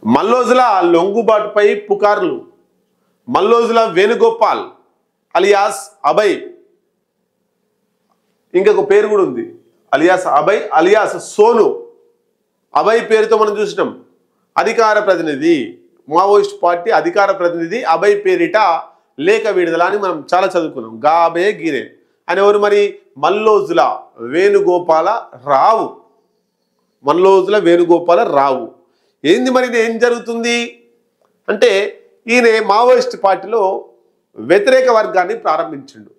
మల్లోజుల లొంగుబాటుపై పుకార్లు. మల్లోజుల వేణుగోపాల్ అలియాస్ అభయ్, ఇంకొక పేరు కూడా ఉంది, అలియాస్ అభయ్ అలియాస్ సోను. అభయ్ పేరుతో మనం చూసినాం. అధికార ప్రతినిధి, మావోయిస్ట్ పార్టీ అధికార ప్రతినిధి అభయ్ పేరిట లేఖ విడుదల అని మనం చాలా చదువుకున్నాం. గాబే గిరే అని ఎవరు మరి? మల్లోజుల వేణుగోపాల రావు. మల్లోజుల వేణుగోపాల రావు. ఏంది మరి? ఏం జరుగుతుంది అంటే, ఈయన మావోయిస్ట్ పార్టీలో వ్యతిరేక వర్గాన్ని ప్రారంభించిండు.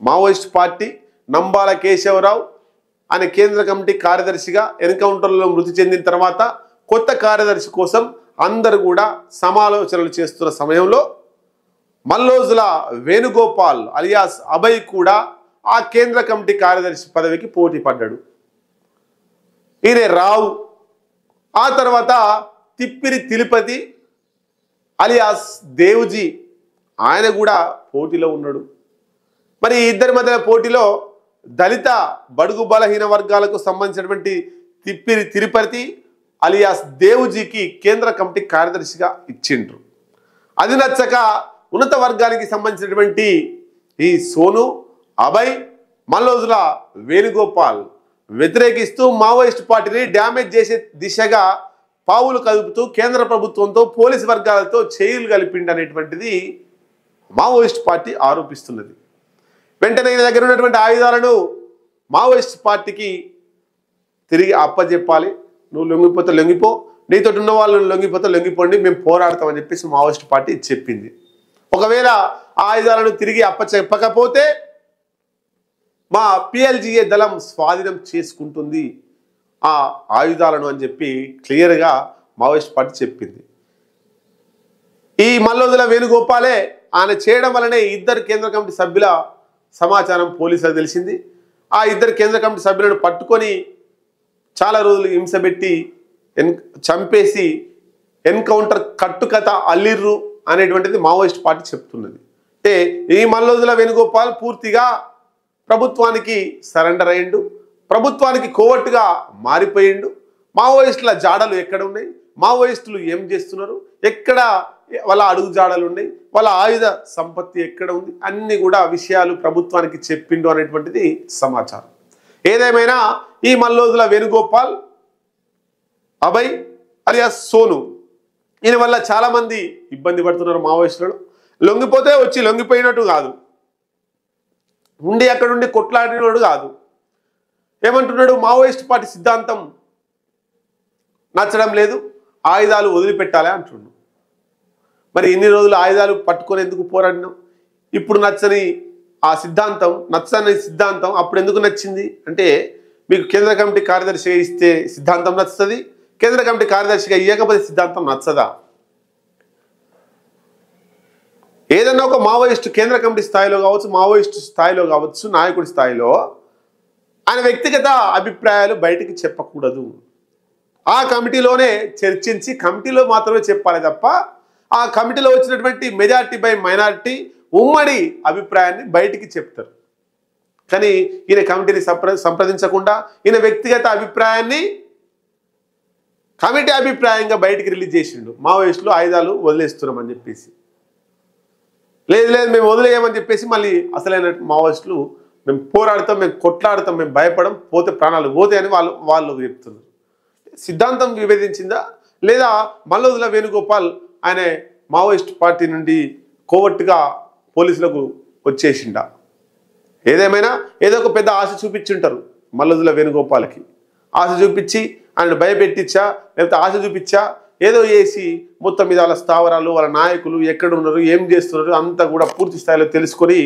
మావోయిస్ట్ పార్టీ నంబాల కేశవరావు అనే కేంద్ర కమిటీ కార్యదర్శిగా ఎన్కౌంటర్లో మృతి చెందిన తర్వాత కొత్త కార్యదర్శి కోసం అందరూ కూడా సమాలోచనలు చేస్తున్న సమయంలో మల్లోజుల వేణుగోపాల్ అలియాస్ అభయ్ కూడా ఆ కేంద్ర కమిటీ కార్యదర్శి పదవికి పోటీ పడ్డాడు. ఈయన రావు. ఆ తర్వాత తిప్పిరి తిరుపతి అలియాస్ దేవుజీ, ఆయన కూడా పోటీలో ఉన్నాడు. మరి ఇద్దరి మధ్య పోటీలో దళిత బడుగు బలహీన వర్గాలకు సంబంధించినటువంటి తిప్పిరి తిరుపతి అలియాస్ దేవుజీకి కేంద్ర కమిటీ కార్యదర్శిగా ఇచ్చిండ్రు. అది నచ్చక ఉన్నత వర్గానికి సంబంధించినటువంటి ఈ సోను, అభయ్, మల్లోజుల వేణుగోపాల్ వ్యతిరేకిస్తూ మావోయిస్ట్ పార్టీని డ్యామేజ్ చేసే దిశగా పావులు కదుపుతూ కేంద్ర ప్రభుత్వంతో పోలీసు వర్గాలతో చేయులు కలిపిండి అనేటువంటిది మావోయిస్ట్ పార్టీ ఆరోపిస్తున్నది. వెంటనే దగ్గర ఉన్నటువంటి ఆయుధాలను మావోయిస్ట్ పార్టీకి తిరిగి అప్పచెప్పాలి. నువ్వు లొంగిపోతే లొంగిపో, నీతో ఉన్న వాళ్ళు లొంగిపోతే లొంగిపోండి, మేము పోరాడతామని చెప్పేసి మావోయిస్ట్ పార్టీ చెప్పింది. ఒకవేళ ఆ ఆయుధాలను తిరిగి అప్పచెప్పకపోతే మా పిఎల్జిఏ దళం స్వాధీనం చేసుకుంటుంది ఆ ఆయుధాలను అని చెప్పి క్లియర్గా మావోయిస్ట్ పార్టీ చెప్పింది. ఈ మల్లోజుల వేణుగోపాలే ఆయన చేయడం వల్లనే ఇద్దరు కేంద్ర కమిటీ సభ్యుల సమాచారం పోలీసులకు తెలిసింది. ఆ ఇద్దరు కేంద్ర కమిటీ సభ్యులను పట్టుకొని చాలా రోజులు హింసబెట్టి చంపేసి ఎన్కౌంటర్ కట్టుకథ అల్లిర్రు అనేటువంటిది మావోయిస్ట్ పార్టీ చెప్తున్నది. అంటే ఈ మల్లోజుల వేణుగోపాల్ పూర్తిగా ప్రభుత్వానికి సరెండర్ అయ్యిండు, ప్రభుత్వానికి కోవట్టుగా మారిపోయిండు. మావోయిస్టుల జాడలు ఎక్కడ ఉన్నాయి, మావోయిస్టులు ఏం చేస్తున్నారు, ఎక్కడ వాళ్ళ అడుగు జాడలు ఉన్నాయి, వాళ్ళ ఆయుధ సంపత్తి ఎక్కడ ఉంది, అన్ని కూడా విషయాలు ప్రభుత్వానికి చెప్పిండు అనేటువంటిది సమాచారం. ఏదేమైనా ఈ మల్లోజుల వేణుగోపాల్ అభయ్ అలియాస్ సోను, ఈయన వల్ల చాలామంది ఇబ్బంది పడుతున్నారు. మావోయిస్టులు లొంగిపోతే వచ్చి లొంగిపోయినట్టు కాదు, ఉండి అక్కడ ఉండి కొట్లాడినోడు కాదు. ఏమంటున్నాడు? మావోయిస్ట్ పార్టీ సిద్ధాంతం నచ్చడం లేదు, ఆయుధాలు వదిలిపెట్టాలి అంటున్నాడు. మరి ఇన్ని రోజులు ఆయుధాలు పట్టుకొని ఎందుకు పోరాడినాం? ఇప్పుడు నచ్చని సిద్ధాంతం అప్పుడు ఎందుకు నచ్చింది అంటే, మీకు కేంద్ర కమిటీ కార్యదర్శిగా ఇస్తే సిద్ధాంతం నచ్చుతుంది, కేంద్ర కమిటీ కార్యదర్శిగా ఇవ్వకపోతే సిద్ధాంతం నచ్చదా? ఏదన్నా ఒక మావోయిస్టు కేంద్ర కమిటీ స్థాయిలో కావచ్చు, మావోయిస్టు స్థాయిలో కావచ్చు, నాయకుడి స్థాయిలో ఆయన వ్యక్తిగత అభిప్రాయాలు బయటికి చెప్పకూడదు. ఆ కమిటీలోనే చర్చించి కమిటీలో మాత్రమే చెప్పాలి తప్ప ఆ కమిటీలో వచ్చినటువంటి మెజారిటీ బై మైనారిటీ ఉమ్మడి అభిప్రాయాన్ని బయటికి చెప్తారు. కానీ ఈయన కమిటీని సంప్రదించకుండా ఈయన వ్యక్తిగత అభిప్రాయాన్ని కమిటీ అభిప్రాయంగా బయటికి రిలీజ్ చేసిండు. మావోయిస్టులు ఆయుధాలు వదిలేస్తున్నామని చెప్పేసి, లేదు మేము వదిలేయమని చెప్పేసి మళ్ళీ అసలైన మావోయిస్టులు మేము పోరాడతాం, మేము కొట్లాడతాం, మేము భయపడం, పోతే ప్రాణాలు పోతాయని వాళ్ళు చెప్తున్నారు. సిద్ధాంతం విభేదించిందా లేదా మల్లోజుల వేణుగోపాల్ ఆయన మావోయిస్ట్ పార్టీ నుండి కోవట్టుగా పోలీసులకు వచ్చేసిండా? ఏదేమైనా ఏదో ఒక పెద్ద ఆశ చూపించుంటారు మల్లోజుల వేణుగోపాల్కి. ఆశ చూపించి ఆయన భయపెట్టించా, లేకపోతే ఆశ చూపించా, ఏదో చేసి మొత్తం మీద వాళ్ళ స్థావరాలు, వాళ్ళ నాయకులు ఎక్కడ ఉన్నారు, ఏం చేస్తున్నారు అంతా కూడా పూర్తి స్థాయిలో తెలుసుకొని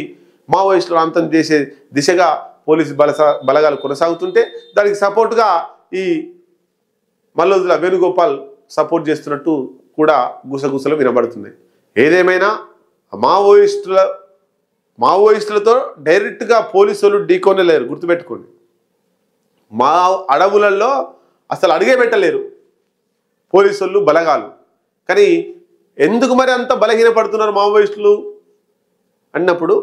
మావోయిస్టులు అంతం చేసే దిశగా పోలీసు బలగాలు కొనసాగుతుంటే దానికి సపోర్టుగా ఈ మల్లోజుల వేణుగోపాల్ సపోర్ట్ చేస్తున్నట్టు కూడా గుసగుసలు వినబడుతున్నాయి. ఏదేమైనా మావోయిస్టులతో డైరెక్ట్గా పోలీసులు ఢీకొనలేరు, గుర్తుపెట్టుకోండి. మా అడవులలో అసలు అడిగే పెట్టలేరు పోలీసులు బలగాలు. కానీ ఎందుకు మరి అంత బలహీనపడుతున్నారు మావోయిస్టులు అన్నప్పుడు,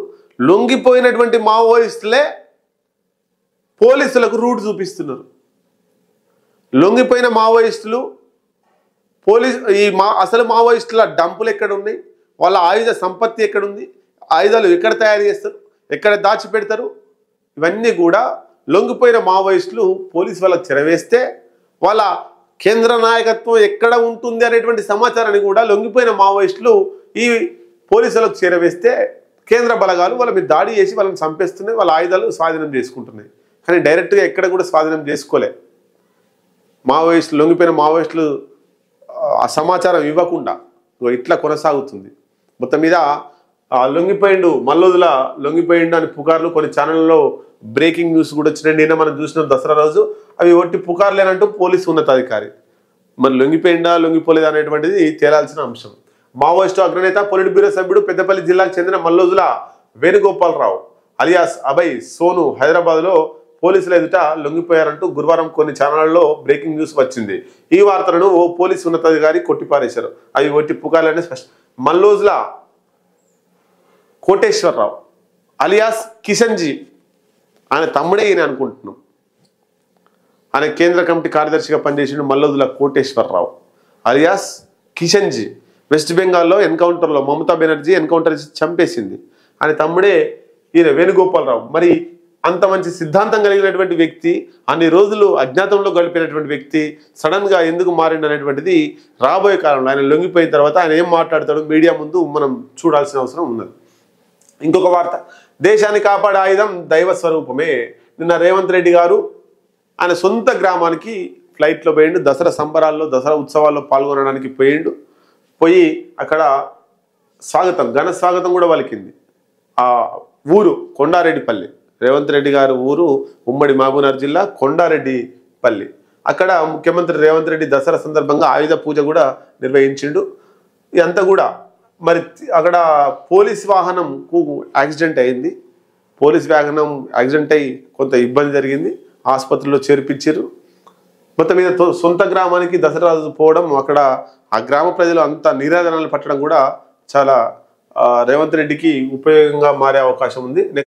లొంగిపోయినటువంటి మావోయిస్టులే పోలీసులకు రూట్ చూపిస్తున్నారు. లొంగిపోయిన మావోయిస్టులు అసలు మావోయిస్టుల డంపులు ఎక్కడ ఉన్నాయి, వాళ్ళ ఆయుధ సంపత్తి ఎక్కడుంది, ఆయుధాలు ఎక్కడ తయారు చేస్తారు, ఎక్కడ దాచిపెడతారు, ఇవన్నీ కూడా లొంగిపోయిన మావోయిస్టులు పోలీసు వాళ్ళకి చెరవేస్తే వాళ్ళ కేంద్ర నాయకత్వం ఎక్కడ ఉంటుంది అనేటువంటి సమాచారాన్ని కూడా లొంగిపోయిన మావోయిస్టులు ఈ పోలీసులకు చేరవేస్తే కేంద్ర బలగాలు వాళ్ళ మీద దాడి చేసి వాళ్ళని చంపేస్తున్నాయి, వాళ్ళ ఆయుధాలు స్వాధీనం చేసుకుంటున్నాయి. కానీ డైరెక్ట్గా ఎక్కడ కూడా స్వాధీనం చేసుకోలే. మావోయిస్టులు లొంగిపోయిన మావోయిస్టులు ఆ సమాచారం ఇవ్వకుండా ఇట్లా కొనసాగుతుంది. మొత్తం మీద లొంగిపోయిండు మల్లోదుల లొంగిపోయిండు అని పుకార్లు కొన్ని ఛానళ్ళలో బ్రేకింగ్ న్యూస్ కూడా వచ్చినాయి. నిన్న మనం చూసినాం దసరా రోజు. అవి ఒట్టి పుకార్లేనంటూ పోలీసు ఉన్నతాధికారి. మరి లొంగిపోయిందా లొంగిపోలేదా అనేటువంటిది తేలాల్సిన అంశం. మావోయిస్టు అగ్రనేత పొలిట్ బ్యూరో సభ్యుడు పెద్దపల్లి జిల్లాకు చెందిన మల్లోజుల వేణుగోపాలరావు అలియాస్ అభయ్ సోను హైదరాబాద్లో పోలీసుల ఎదుట లొంగిపోయారంటూ గురువారం కొన్ని ఛానళ్లలో బ్రేకింగ్ న్యూస్ వచ్చింది. ఈ వార్తలను ఓ పోలీసు ఉన్నతాధికారి కొట్టిపారేశారు. అవి ఒట్టి పుకార్లనే స్పష్టం. మల్లోజుల కోటేశ్వరరావు అలియాస్ కిషన్జీ ఆయన తమ్ముడే ఈయన అనుకుంటున్నాం. ఆయన కేంద్ర కమిటీ కార్యదర్శిగా పనిచేసిన మల్లోజుల కోటేశ్వరరావు అలియాస్ కిషన్జీ వెస్ట్ బెంగాల్లో ఎన్కౌంటర్లో మమతా బెనర్జీ ఎన్కౌంటర్ చంపేసింది. ఆయన తమ్ముడే ఈయన వేణుగోపాలరావు. మరి అంత మంచి సిద్ధాంతం కలిగినటువంటి వ్యక్తి, అన్ని రోజులు అజ్ఞాతంలో గడిపినటువంటి వ్యక్తి సడన్గా ఎందుకు మారిండు అనేటువంటిది రాబోయే కాలంలో ఆయన లొంగిపోయిన తర్వాత ఆయన ఏం మాట్లాడతాడో మీడియా ముందు మనం చూడాల్సిన అవసరం ఉన్నది. ఇంకొక వార్త, దేశాన్ని కాపాడే ఆయుధం దైవ స్వరూపమే. నిన్న రేవంత్ రెడ్డి గారు ఆయన సొంత గ్రామానికి ఫ్లైట్లో పోయిండు. దసరా సంబరాల్లో దసరా ఉత్సవాల్లో పాల్గొనడానికి పోయి అక్కడ స్వాగతం ఘన స్వాగతం కూడా పలికింది. ఆ ఊరు కొండారెడ్డిపల్లి, రేవంత్ రెడ్డి గారు ఊరు ఉమ్మడి మహబూబ్నగర్ జిల్లా కొండారెడ్డిపల్లి. అక్కడ ముఖ్యమంత్రి రేవంత్ రెడ్డి దసరా సందర్భంగా ఆయుధ పూజ కూడా నిర్వహించిండు. ఇదంతా కూడా మరి అక్కడ పోలీస్ వాహనంకు యాక్సిడెంట్ అయింది. పోలీస్ వాహనం యాక్సిడెంట్ అయ్యి కొంత ఇబ్బంది జరిగింది, ఆసుపత్రిలో చేర్పించారు. మొత్తం మీద సొంత గ్రామానికి దసరా రోజు పోవడం, అక్కడ ఆ గ్రామ ప్రజలు అంత నీరాజనాలు పట్టడం కూడా చాలా రేవంత్ రెడ్డికి ఉపయోగంగా మారే అవకాశం ఉంది.